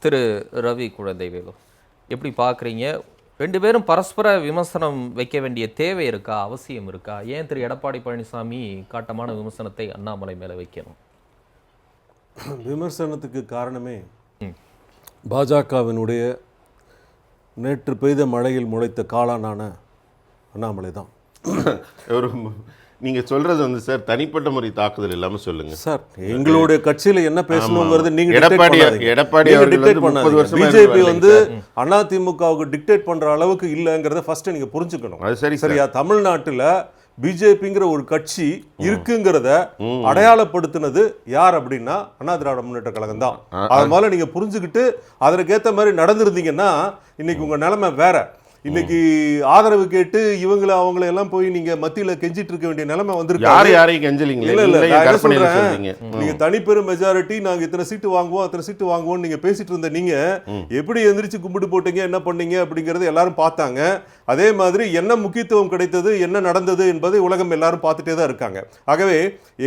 திரு ரவி குழந்தைவேலு, எப்படி பார்க்குறீங்க? ரெண்டு பேரும் பரஸ்பர விமர்சனம் வைக்க வேண்டிய தேவை இருக்கா, அவசியம் இருக்கா? ஏன் திரு எடப்பாடி பழனிசாமி காட்டமான விமர்சனத்தை அண்ணாமலை மேலே வைக்கணும்? விமர்சனத்துக்கு காரணமே பாஜகவினுடைய நேற்று பெய்த மழையில் முளைத்த காளானான அண்ணாமலை தான். ஒரு நீங்க சொல்றது வந்து சார் தனிப்பட்ட முறை தாக்குதல் இல்லாம சொல்லுங்க சார். எங்களுடைய கட்சியில என்ன பேசணுங்கிறது நீங்க எடப்பாடி டிக்டேட் பண்ணாதீங்க. பிஜேபி வந்து அதிமுகவுக்கு டிக்டேட் பண்ற அளவுக்கு இல்லைங்கிறத ஃபர்ஸ்ட் நீங்க புரிஞ்சுக்கணும். அது சரி சரியா? தமிழ்நாட்டுல பிஜேபிங்கிற ஒரு கட்சி இருக்குங்கிறத அடையாளப்படுத்தினது யார் அப்படின்னா அண்ணா திராவிட முன்னேற்ற கழகம் தான். அது மாதிரி நீங்க புரிஞ்சுக்கிட்டு அதற்கேற்ற மாதிரி நடந்திருந்தீங்கன்னா இன்னைக்கு உங்க நிலைமை வேற. இன்னைக்கு ஆதரவு கேட்டு இவங்களை அவங்களை எல்லாம் போய் நீங்க மத்தியில கெஞ்சிட்டு இருக்க வேண்டிய நிலைமை வந்திருக்கு. யாரையும் கெஞ்சலீங்க. நீங்க தனிப்பெரும் மெஜாரிட்டி, நாங்க இத்தனை சீட்டு வாங்குவோம் அத்தனை சீட்டு வாங்குவோம் நீங்க பேசிட்டு இருந்த நீங்க எப்படி எந்திரிச்சு கும்பிட்டு போட்டீங்க, என்ன பண்ணீங்க அப்படிங்கறது எல்லாரும் பார்த்தாங்க. அதே மாதிரி என்ன முக்கியத்துவம் கிடைத்தது, என்ன நடந்தது என்பதை உலகம் எல்லாரும் பார்த்துட்டே தான் இருக்காங்க. ஆகவே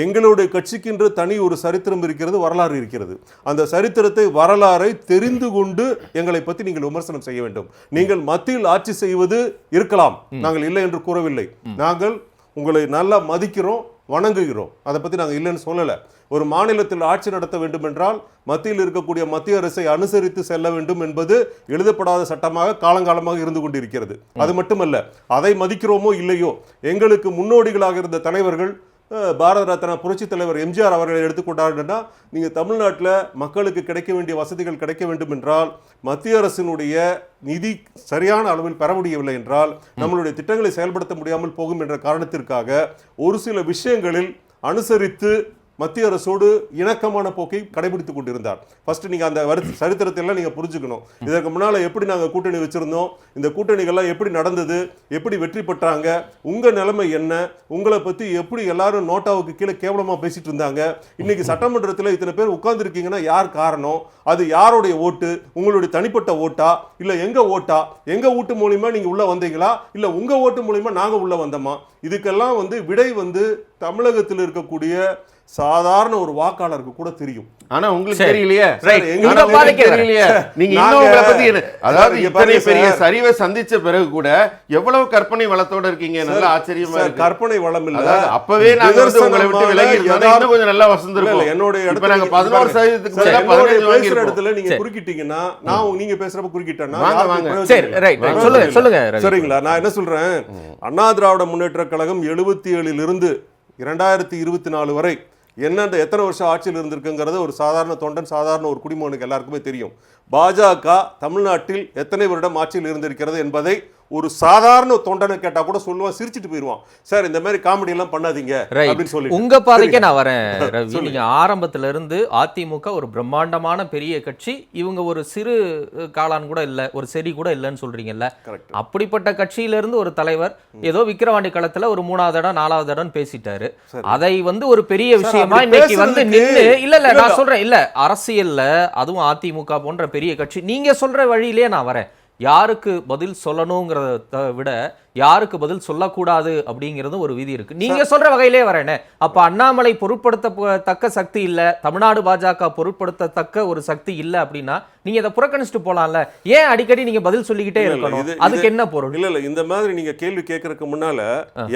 எங்களுடைய கட்சிக்கென்று தனி ஒரு சரித்திரம் இருக்கிறது, வரலாறு இருக்கிறது. அந்த சரித்திரத்தை வரலாறை தெரிந்து கொண்டு எங்களை பற்றி நீங்கள் விமர்சனம் செய்ய வேண்டும். நீங்கள் மத்தியில் ஆட்சி செய்வது இருக்கலாம், நாங்கள் இல்லை என்று கூறவில்லை. நாங்கள் உங்களை நல்லா மதிக்கிறோம், வணங்குகிறோம். அதை பற்றி நாங்கள் இல்லைன்னு சொல்லலை. ஒரு மாநிலத்தில் ஆட்சி நடத்த வேண்டும் என்றால் மத்தியில் இருக்கக்கூடிய மத்திய அரசை அனுசரித்து செல்ல வேண்டும் என்பது எழுதப்படாத சட்டமாக காலங்காலமாக இருந்து கொண்டிருக்கிறது. அது மட்டுமல்ல, அதை மதிக்கிறோமோ இல்லையோ, எங்களுக்கு முன்னோடிகளாக இருந்த தலைவர்கள் பாரத ரத்னா புரட்சி தலைவர் எம்ஜிஆர் அவர்களை எடுத்துக்கொண்டாருன்னா, நீங்கள் தமிழ்நாட்டில் மக்களுக்கு கிடைக்க வேண்டிய வசதிகள் கிடைக்க வேண்டும் என்றால் மத்திய அரசினுடைய நிதி சரியான அளவில் பெற முடியவில்லை என்றால் நம்மளுடைய திட்டங்களை செயல்படுத்த முடியாமல் போகும் என்ற காரணத்திற்காக ஒரு சில விஷயங்களில் அனுசரித்து மத்திய அரசோடு இணக்கமான போக்கை கடைபிடித்துக் கொண்டிருந்தார். ஃபர்ஸ்ட் நீங்க அந்த சரித்திரத்தை எல்லாம் நீங்க புரிஞ்சுக்கணும். இதற்கு முன்னால எப்படி நாங்க கூட்டணி வச்சிருந்தோம், இந்த கூட்டணிகள்லாம் எப்படி நடந்தது, எப்படி வெற்றி பெற்றாங்க, உங்க நிலைமை என்ன, உங்களை பத்தி எப்படி எல்லாரும் நோட்டாவுக்கு கீழே கேவலமா பேசிட்டு இருந்தாங்க. இன்னைக்கு சட்டமன்றத்தில் இத்தனை பேர் உட்கார்ந்து இருக்கீங்கன்னா யார் காரணம்? அது யாருடைய ஓட்டு? உங்களுடைய தனிப்பட்ட ஓட்டா, இல்ல எங்க ஓட்டா? எங்க ஓட்டு மூலியமா நீங்க உள்ள வந்தீங்களா, இல்ல உங்க ஓட்டு மூலியமா நாங்க உள்ள வந்தோமா? இதுக்கெல்லாம் விடை தமிழகத்தில் இருக்கக்கூடிய சாதாரண ஒரு வாக்காளருக்கு கூட தெரியும். ஆனா உங்களுக்கு தெரியலையே. நீங்க அதாவது இத்தனை பெரிய சரிவை சந்திச்ச பிறகு கூட எவ்வளவு கற்பனை வளத்தோட இருக்கீங்க. நல்ல ஆச்சரியமா இருக்கு. கற்பனை வளம் இல்ல, அப்பவே நாங்க உங்களை விட்டு விலகி இருந்தா இன்னும் கொஞ்சம் நல்லா வசந்திருப்போம். என்னோட இடத்துல நாங்க 11% இடத்துல நீங்க குறுக்கிட்டீங்கன்னா, நான் நீங்க பேசுறப்ப குறுக்கிட்டேன்னா சொல்லுங்க. சரிங்களா? நான் என்ன சொல்றேன், அண்ணா திராவிட முன்னேற்ற கழகம் 77 இருந்து 2024 வரை எத்தனை வருஷம் ஆட்சியில் இருந்திருக்குங்கிறது ஒரு சாதாரண தொண்டன், சாதாரண ஒரு குடிமகனுக்கு எல்லாருக்குமே தெரியும். பாஜக தமிழ்நாட்டில் எத்தனை வருடம் ஆட்சியில் இருந்திருக்கிறது என்பதை ஒரு சாதாரண தொண்டனை கேட்டா கூட சொல்லுவான், சிரிச்சிட்டு போயிருவான். சார் இந்த மாதிரி காமெடி எல்லாம் பண்ணாதீங்க அப்படின்னு சொல்லி. உங்க பாதைக்கே நான் வரேன் ரவி. நீங்க ஆரம்பத்துல இருந்து அதிமுக ஒரு பிரம்மாண்டமான பெரிய கட்சி, இவங்க ஒரு சிறு காளான் கூட இல்ல, ஒரு செடி கூட இல்லைன்னு சொல்றீங்கல்ல. அப்படிப்பட்ட கட்சியில இருந்து ஒரு தலைவர் ஏதோ விக்கிரவாண்டி களத்துல ஒரு 3வது இடம் 4வது இடம் பேசிட்டாரு. அதை ஒரு பெரிய விஷயமா இன்னைக்கு நின்னு இல்ல நான் சொல்றேன், இல்ல அரசியல்ல அதுவும் அதிமுக போன்ற பெரிய கட்சி நீங்க சொல்ற வழியிலேயே நான் வரேன். யாருக்கு பதில் சொல்லணுங்கிறத விட யாருக்கு பதில் சொல்லக்கூடாது அப்படிங்கிறது ஒரு விதி இருக்கு. நீங்க சொல்ற வகையிலே வரேனே. அப்ப அண்ணாமலை பொருட்படுத்தத்தக்க சக்தி இல்ல, தமிழ்நாடு பாஜக பொருட்படுத்தத்தக்க ஒரு சக்தி இல்ல அப்படின்னா நீங்க இதை புறக்கணிச்சுட்டு போலாம்ல. ஏன் அடிக்கடி நீங்க பதில் சொல்லிக்கிட்டே இருக்கணும்? அதுக்கு என்ன பொருள்? இல்ல இந்த மாதிரி நீங்க கேள்வி கேட்கறதுக்கு முன்னால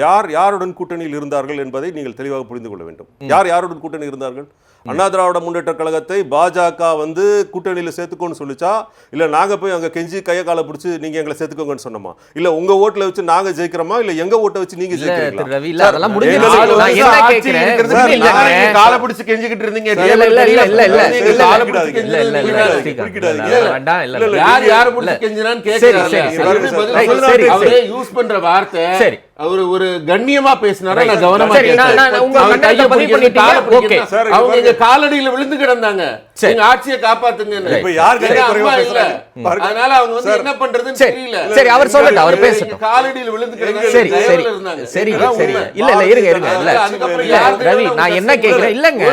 யார் யாருடன் கூட்டணியில் இருந்தார்கள் என்பதை நீங்கள் தெளிவாக புரிந்து கொள்ள வேண்டும். யார் யாருடன் கூட்டணி இருந்தார்கள்? அண்ணா திராவிட முன்னேற்ற கழகத்தை பாஜக கூட்டணியில சேர்த்துக்கோன்னு சொல்லிச்சா, இல்ல நாங்க போய் அங்க கெஞ்சி கைய காலை பிடிச்சு நீங்க எங்களை சேர்த்துக்கோங்கன்னு சொன்னோமா? இல்ல உங்க ஓட்டுல வச்சு நாங்க ஜெயிக்கிறோமா, இல்ல எங்க ஓட்டை வச்சு நீங்க ஜெயிக்கிறீங்களா? காலை பிடிச்சு கெஞ்சிக்கிட்டு இருந்தீங்க. யூஸ் பண்ற வார்த்தை அவரு ஒரு கண்ணியமா பேசினாரு. நான் கவனமா அவங்க காலடியில விழுந்து கிடந்தாங்க, எங்க ஆட்சியை காப்பாத்துங்க. அதனால அவங்க என்ன பண்றதுன்னு தெரியல. சரி அவர் சொல்லட்டும், அவர் பேசட்டும். காலடியில விழுந்து கிடந்தாங்க. சரி சரி இல்ல இருங்க இல்ல ரவி, நான் என்ன கேக்குறேன் இல்லங்க.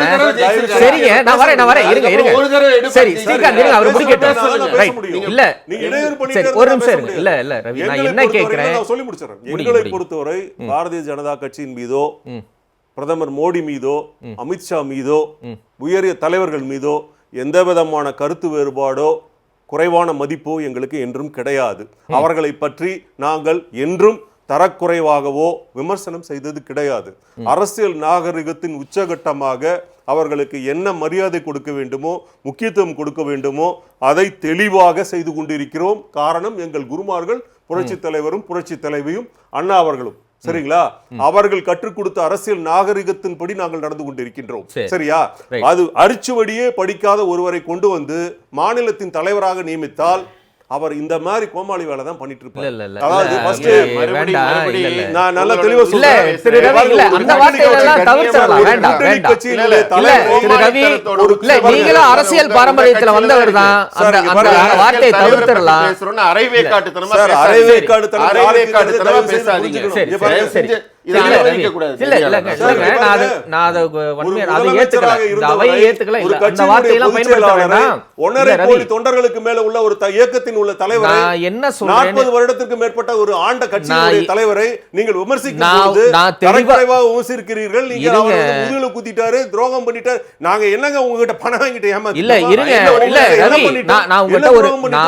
சரிங்க, நான் வரேன் இருங்க. சரி ஸ்ரீகாந்த் இருங்க, அவர் முடிக்கட்டும். ரைட் இல்ல சரி ஒரு நிமிஷம் இருங்க. இல்ல ரவி, நான் என்ன கேக்குறேன் சொல்லி முடிச்சிடுறேன். எங்களை பொறுத்தவரை பாரதிய ஜனதா கட்சியின் மீதோ, பிரதமர் மோடி மீதோ, அமித்ஷா மீதோ, உயரிய தலைவர்கள் மீதோ எந்த விதமான கருத்து வேறுபாடோ குறைவான மதிப்போ எங்களுக்கு என்றும் கிடையாது. அவர்களை பற்றி நாங்கள் என்றும் தரக்குறைவாகவோ விமர்சனம் செய்தது கிடையாது. அரசியல் நாகரிகத்தின் உச்சகட்டமாக அவர்களுக்கு என்ன மரியாதை கொடுக்க வேண்டுமோ, முக்கியத்துவம் கொடுக்க வேண்டுமோ அதை தெளிவாக செய்து கொண்டிருக்கிறோம். காரணம், எங்கள் குருமார்கள் புரட்சி தலைவரும் புரட்சி தலைவியும் அண்ணா அவர்களும், சரிங்களா, அவர்கள் கற்றுக் கொடுத்த அரசியல் நாகரிகத்தின்படி நாங்கள் நடந்து கொண்டிருக்கின்றோம். சரியா? அது அரிச்சுவடியே படிக்காத ஒருவரை கொண்டு வந்து மாநிலத்தின் தலைவராக நியமித்தால் அவர் இந்த மாதிரி கோமாளி வேலை தான் பண்ணிட்டு இருப்பாரு. அதாவது ஃபர்ஸ்ட் நான் நல்ல தெளிவா சொல்றேன், நீங்களும் அரசியல் பாரம்பரியத்துல வந்தவர் தான், அந்த வார்த்தையை தவிர்த்திடலாம். தொண்டர்களுக்கு மேல உள்ள ஒரு இயக்கத்தின் உள்ள தலைவரை, என்ன 40 வருடத்திற்கு மேற்பட்ட ஒரு ஆண்ட கட்சியினுடைய தலைவரை நீங்கள் விமர்சிக்கிறீர்கள். நீங்க முதுகுல குத்திட்டாரு, துரோகம் பண்ணிட்டாரு. நாங்க என்னங்க உங்ககிட்ட பணம் வாங்கிட்டு ஏமாத்தி? இல்ல இருங்க, இல்ல ரவி, நான்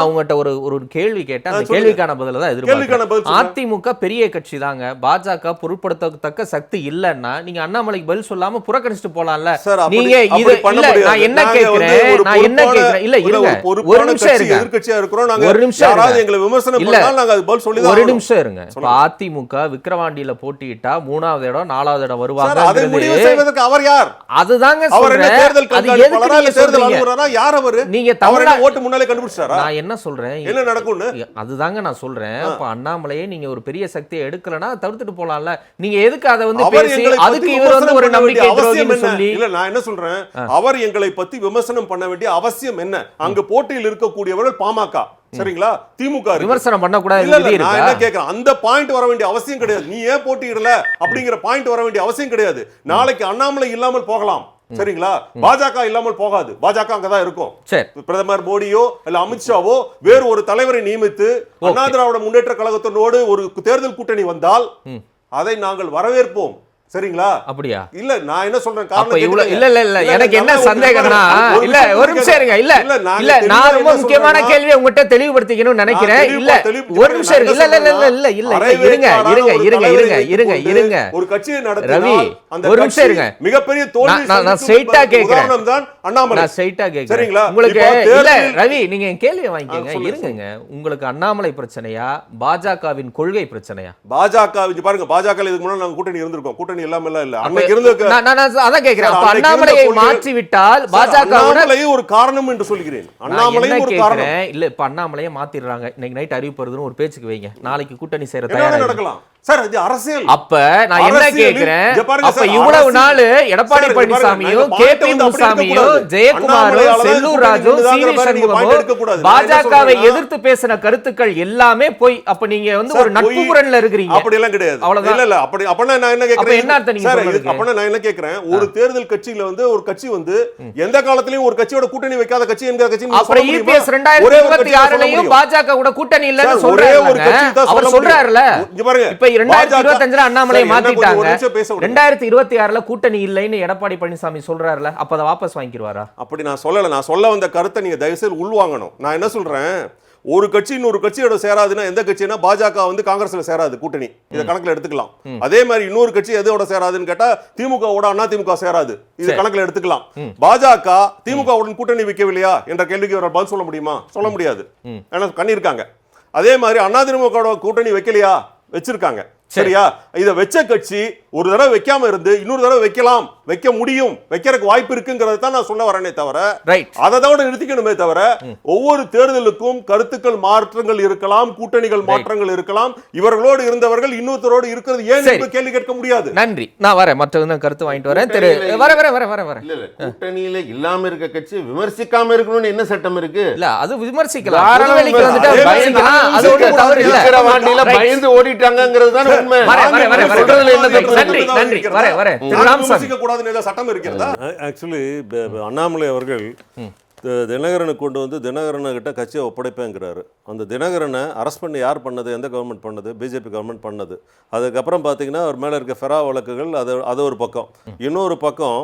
உங்ககிட்ட ஒரு கேள்வி கேட்டேன், அந்த கேள்விக்கான பதில தான் எதிர்பார்க்கிறேன். அதிமுக பெரிய கட்சி தாங்க, பாஜக பொருட்படுத்தத்தக்க சக்தி இல்லன்னா நீங்க அண்ணாமலைக்கு பதில் சொல்லாம புறக்கணிச்சுட்டு போலாம்ல. நீங்க இது இல்ல, நான் என்ன கேக்குறேன் இல்ல இருங்க, ஒரு நிமிஷம் இருங்க, எதிர்க்கட்சியா இருக்கிறோம் நாங்க, ஒரு நிமிஷம் யாராவது எங்களை விமர்சனம் பண்ணாலும் நாங்க அது பதில் சொல்லி தான். ஒரு நிமிஷம் இருங்க. இப்ப அதிமுக விக்கிரவாண்டியில போட்டியிட்டா 3வது இடம் 4வது இடம் வருவாங்க, அதை முடிவு செய்வதற்கு அவர் யார்? அதுதாங்க அவர் என்ன தேர்தல் கண்காணிப்பாளரா இல்ல தேர்தல் அலுவலரா? யார் அவர்? நீங்க தமிழ்நாடு ஓட்டு முன்னாலே கண்டுபிடிச்சாரா? நான் என்ன சொல்றேன், என்ன நடக்கும்னு அதுதாங்க நான் சொல்றேன். அப்ப அண்ணாமலையே நீங்க ஒரு பெரிய சக்தியை எடுக்கலனா தவிர்த்துட்டு போலாம்ல. நீங்க எதுக்கு அதை வந்து பேசி அதுக்கு இவர் வந்து ஒரு நம்பிக்கை துரோகின்னு சொல்லி? இல்ல, நான் என்ன சொல்றேன், அவர் எங்களை பத்தி விமர்சனம் பண்ண வேண்டிய அவசியம் என்ன? அங்க போட்டியில் இருக்கக்கூடியவர்கள் பாமக, சரிங்களா, திமுக விமர்சனம் பண்ண கூடாது. நான் என்ன கேக்குறேன், அந்த பாயிண்ட் வர வேண்டிய அவசியம் கிடையாது. நீ ஏன் போட்டியிடல அப்படிங்கிற பாயிண்ட் வர வேண்டிய அவசியம் கிடையாது. நாளைக்கு அண்ணாமலை இல்லாமல் போகலாம், சரிங்களா, பாஜக இல்லாமல் போகாது. பாஜக அங்கதான் இருக்கும். பிரதமர் மோடியோ இல்ல அமித்ஷாவோ வேறு ஒரு தலைவரை நியமித்து அண்ணா திராவிட முன்னேற்ற கழகத்தினோடு ஒரு தேர்தல் கூட்டணி வந்தால் அதை நாங்கள் வரவேற்போம். சரிங்களா? அப்படியா? இல்ல, நான் என்ன சொல்றேன், இல்ல எனக்கு என்ன சந்தேகம்னா, இல்ல ஒரு நிமிஷம் இருங்க, இல்ல நான் ரொம்ப முக்கியமான கேள்வியை உங்ககிட்ட தெளிவுபடுத்திக்கணும்னு நினைக்கிறேன். இல்ல ஒரு நிமிஷம் இருங்க, இருங்க ஒரு கட்சியை நடத்த ரவி, ஒரு நிமிஷம் இருங்க, மிகப்பெரிய தோல்வி நான் ஸ்ட்ரைட்டா கேக்குறேன் தான் அண்ணாமலை. நான் ஸ்ட்ரைட்டா கேக்குறேன், சரிங்களா? உங்களுக்கு இல்ல ரவி, நீங்க கேள்வியை வாங்கிக்கங்க. இருங்க, உங்களுக்கு அண்ணாமலை பிரச்சனையா பாஜகவின் கொள்கை பிரச்சனையா? பாஜக பாருங்க, பாஜக இதுக்கு முன்னாடி நாங்க கூட்டணி இருந்திருக்கோம், கூட்டணி இல்லாம இல்ல. அன்னைக்கு இருந்த நான் அதான் கேக்குறேன், அப்ப அண்ணாமலையை மாற்றி விட்டால் பாஜகவுடைய ஒரு காரணம் என்று சொல்கிறேன். அண்ணாமலையும் ஒரு காரணம் இல்ல. இப்ப அண்ணாமலையை மாத்திடுறாங்க, இன்னைக்கு நைட் அறிவிப்பு வருதுன்னு ஒரு பேச்சுக்கு வைங்க, நாளைக்கு கூட்டணி சேர தயாரா நடக்கலாம் சார். இது அரசியல். அப்ப நான் என்ன கேக்குறேன், அப்ப இவ்வளவு நாள் எடப்பாடி பழனிசாமியும் கேபி முனுசாமியும் ஜெயக்குமாரும் செல்லூர் ராஜும் சீனி சண்முகமும் பாஜகவை எதிர்த்து பேசின கருத்துக்கள் எல்லாமே போய், அப்ப நீங்க வந்து ஒரு நட்பு முரண்ல இருக்கிறீங்க. அப்படி எல்லாம் கிடையாது. அவ்வளவுதான். இல்ல அப்படி அப்பனா நான் என்ன கேக்குறேன், அப்பனா நான் என்ன கேக்குறேன், ஒரு தேர்தல் கட்சியில வந்து ஒரு கட்சி வந்து எந்த காலத்திலயும் ஒரு கட்சியோட கூட்டணி வைக்காத கட்சி என்கிற கட்சி, அப்புறம் இபிஎஸ் 2026லயும் பாஜக கூட கூட்டணி இல்லன்னு சொல்றாங்க. அவர் சொல்றாருல, இங்க பாருங்க, இப்ப 2025ல அண்ணாமலையை மாத்திட்டாங்க, 2026ல கூட்டணி இல்லைன்னு எடப்பாடி பழனிசாமி சொல்றாருல, அப்ப அதை வாபஸ் வாங்கிடுவாரா? அப்படி நான் சொல்லல. நான் சொல்ல வந்த கருத்தை நீங்க தயவு செய்து உள்வாங்கணும். நான் என்ன சொல்றேன், ஒரு கட்சி இன்னொரு கட்சியோட சேராதுன்னா எந்த கட்சினா பாஜக வந்து காங்கிரஸ்ல சேராது, கூட்டணி இத கணக்குல எடுத்துக்கலாம். அதே மாதிரி இன்னொரு கட்சி எதோட சேராதுன்னு கேட்டா திமுகவோட அண்ணா திமுக சேராது, இது கணக்குல எடுத்துக்கலாம். பாஜக திமுகவுடன் கூட்டணி வைக்கவில்லையா என்ற கேள்விக்கு ஒரு பதில் சொல்ல முடியுமா? சொல்ல முடியாது, ஏன்னா பண்ணிருக்காங்க. அதே மாதிரி அண்ணா திமுக கூட்டணி வைக்கலையா? வச்சிருக்காங்க. சரியா? இத வெச்ச கட்சி ஒரு தடவை வைக்காம இருந்து இன்னொரு தடவை வைக்கலாம், வைக்க முடியும், வைக்கிறதுக்கு வாய்ப்பு இருக்குங்கிறத தான் நான் சொல்ல வரேனே தவிர அதோட நிறுத்திக்கணுமே தவிர ஒவ்வொரு தேர்தலுக்கும் கருத்துக்கள் மாற்றங்கள் இருக்கலாம், கூட்டணிகள் மாற்றங்கள் இருக்கலாம். இவர்களோடு இருந்தவர்கள் இன்னொருத்தரோடு இருக்கிறது ஏன் என்று கேள்வி கேட்க முடியாது. நன்றி, நான் வரேன், மற்றவங்க கருத்து வாங்கிட்டு வரேன். இல்ல கூட்டணியில இல்லாம இருக்க கட்சி விமர்சிக்காம இருக்கணும்னு என்ன சட்டம் இருக்கு? இல்ல அது விமர்சிக்கலாம், பயந்து ஓடிட்டாங்கிறது தான் உண்மை. அண்ணாமலை அவர்கள் தினகரனை கொண்டு வந்து தினகரனை கிட்ட கட்சியை ஒப்படைப்பேங்கிறாரு. அந்த தினகரனை அரெஸ்ட் பண்ணி யார் பண்ணது? எந்த கவர்மெண்ட் பண்ணது? பிஜேபி கவர்மெண்ட் பண்ணது. அதுக்கப்புறம் பார்த்தீங்கன்னா அவர் மேலே இருக்க ஃபெரா வழக்குகள், அது ஒரு பக்கம். இன்னொரு பக்கம்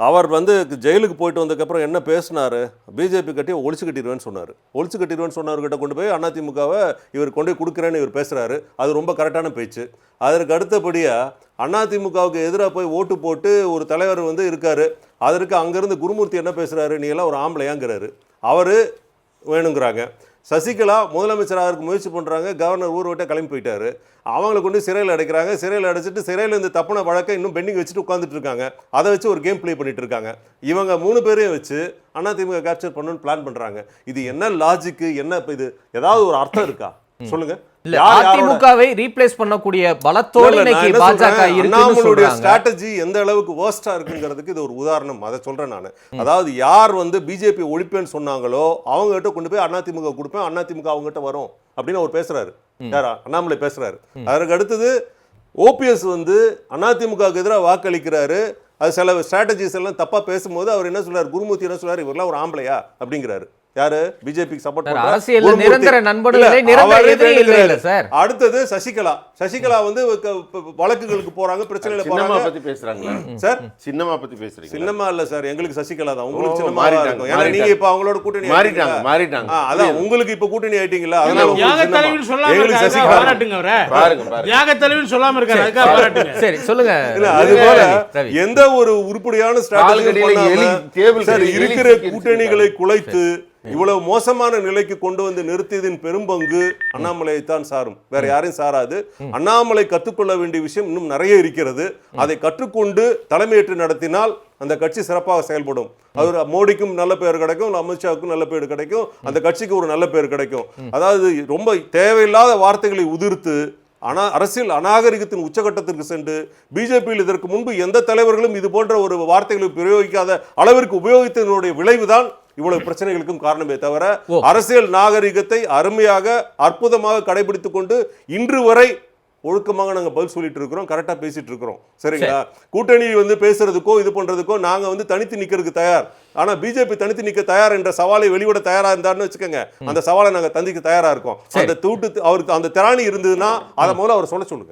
அவர் வந்து ஜெயிலுக்கு போயிட்டு வந்ததுக்கப்புறம் என்ன பேசினாரு, பிஜேபி கட்டி ஒழிச்சு கட்டிடுவேன்னு சொன்னார். ஒழிச்சு கட்டிடுவேன்னு சொன்னவர்கிட்ட கொண்டு போய் அதிமுகவை இவர் கொண்டு போய் கொடுக்குறேன்னு இவர் பேசுகிறாரு. அது ரொம்ப கரெக்டான பேச்சு. அதற்கு அடுத்தபடியாக அதிமுகவுக்கு எதிராக போய் ஓட்டு போட்டு ஒரு தலைவர் வந்து இருக்கார். அதற்கு அங்கேருந்து குருமூர்த்தி என்ன பேசுகிறாரு, நீ எல்லாம் ஒரு ஆம்பளையாங்கிறாரு. அவர் வேணுங்கிறாங்க. சசிகலா முதலமைச்சராக முயற்சி பண்ணுறாங்க. கவர்னர் ஊர் விட்டே கிளம்பி போயிட்டாரு. அவங்களை கொண்டு சிறையில் அடைக்கிறாங்க. சிறையில் அடைச்சிட்டு சிறையில் இந்த தப்புன வழக்கை இன்னும் பெண்டிங் வச்சுட்டு உட்காந்துட்டு இருக்காங்க. அதை வச்சு ஒரு கேம் ப்ளே பண்ணிட்டு இருக்காங்க. இவங்க 3 பேரையும் வச்சு அதிமுக கேப்சர் பண்ணணும்னு பிளான் பண்ணுறாங்க. இது என்ன லாஜிக்கு, என்ன இது ஏதாவது ஒரு அர்த்தம் இருக்கா சொல்லுங்க? அதிமுகவை ரீப்ளேஸ் பண்ணக்கூடிய பலத்தோடு இன்னைக்கு பாஜக இருக்குன்னு சொல்றாங்க. ஸ்ட்ராட்டஜி எந்த அளவுக்கு வர்ஸ்டா இருக்குங்கிறதுக்கு இது ஒரு உதாரணம். அதை சொல்றேன் நான். அதாவது யார் வந்து பிஜேபி ஒழிப்பேன்னு சொன்னாங்களோ அவங்க கிட்ட கொண்டு போய் அதிமுக கொடுப்பேன், அதிமுக அவங்க கிட்ட வரும் அப்படின்னு அவர் பேசுறாரு. யாரா? அண்ணாமலை பேசுறாரு. அதற்கு அடுத்தது ஓபிஎஸ் வந்து அதிமுகவுக்கு எதிராக வாக்களிக்கிறாரு. அது சில ஸ்ட்ராட்டஜிஸ் எல்லாம் தப்பா பேசும்போது அவர் என்ன சொல்றாரு, குருமூர்த்தி என்ன சொல்றாரு, இவரெல்லாம் ஒரு ஆம்பளையா அப்படிங்கிறாரு. யாரு? பிஜேபிக்கு சப்போர்ட் பண்ற அரசியல் நிரந்தர நண்பர்களே நிரந்தர எதிரி இல்ல சார். அடுத்தது சசிகலா வந்து வழக்குகளுக்கு போறாங்க, பிரச்சனையில போறாங்க. பத்தி பேசுறாங்களா சார்? சின்னமா பத்தி பேசுறீங்க? சின்னமா இல்ல சார், எங்களுக்கு சசிகலா தான். உங்களுக்கு சின்னமா இருக்கும். ஏன்னா நீங்க இப்ப அவங்களோட கூட்டணி மாறிட்டாங்க. அதான் உங்களுக்கு இப்ப கூட்டணி ஆயிட்டீங்களா? அதனால தியாக தலைவின்னு சொல்லாம இருக்காரு, பாராட்டுங்க அவரை. பாருங்க தியாக தலைவின்னு சொல்லாம இருக்காரு, அதுக்காக பாராட்டுங்க. சரி சொல்லுங்க. அது போல எந்த ஒரு உறுதியான ஸ்ட்ராட்டஜி பண்ணாம இருக்கிற கூட்டணிகளை குலைத்து இவ்வளவு மோசமான நிலைக்கு கொண்டு வந்து நிறுத்தியதின் பெரும்பங்கு அண்ணாமலையை தான் சாரும், வேற யாரையும் சாராது. அண்ணாமலை கற்றுக்கொள்ள வேண்டிய விஷயம் இன்னும் நிறைய இருக்கிறது. அதை கற்றுக்கொண்டு தலைமையேற்று நடத்தினால் அந்த கட்சி சிறப்பாக செயல்படும். அவர் மோடிக்கும் நல்ல பேர் கிடைக்கும், அமித்ஷாவுக்கும் நல்ல பேர் கிடைக்கும், அந்த கட்சிக்கு ஒரு நல்ல பேர் கிடைக்கும். அதாவது ரொம்ப தேவையில்லாத வார்த்தைகளை உதிர்த்து அரசியல் அநாகரிகத்தின் உச்சகட்டத்திற்கு சென்று பிஜேபியில் இதற்கு முன்பு எந்த தலைவர்களும் இது போன்ற ஒரு வார்த்தைகளை பிரயோகிக்காத அளவிற்கு உபயோகித்ததனுடைய விளைவுதான் இவ்வளவு பிரச்சனைகளுக்கும் காரணமே தவிர அரசியல் நாகரிகத்தை அருமையாக அற்புதமாக கடைபிடித்துக் கொண்டு இன்று வரை ஒழுக்கமாக நாங்கள் பதில் சொல்லிட்டு இருக்கிறோம், கரெக்டாக பேசிட்டு இருக்கிறோம். சரிங்களா? கூட்டணி வந்து பேசுறதுக்கோ இது பண்றதுக்கோ நாங்கள் வந்து தனித்து நிற்கிறதுக்கு தயார். ஆனால் பிஜேபி தனித்து நிற்க தயார் என்ற சவாலை வெளிவிட தயாரா இருந்தாருன்னு வச்சுக்கோங்க, அந்த சவாலை நாங்கள் தந்திக்க தயாரா இருக்கோம். அந்த அவருக்கு அந்த திராணி இருந்ததுன்னா அதை முதல்ல அவர் சொல்ல சொல்லுங்க.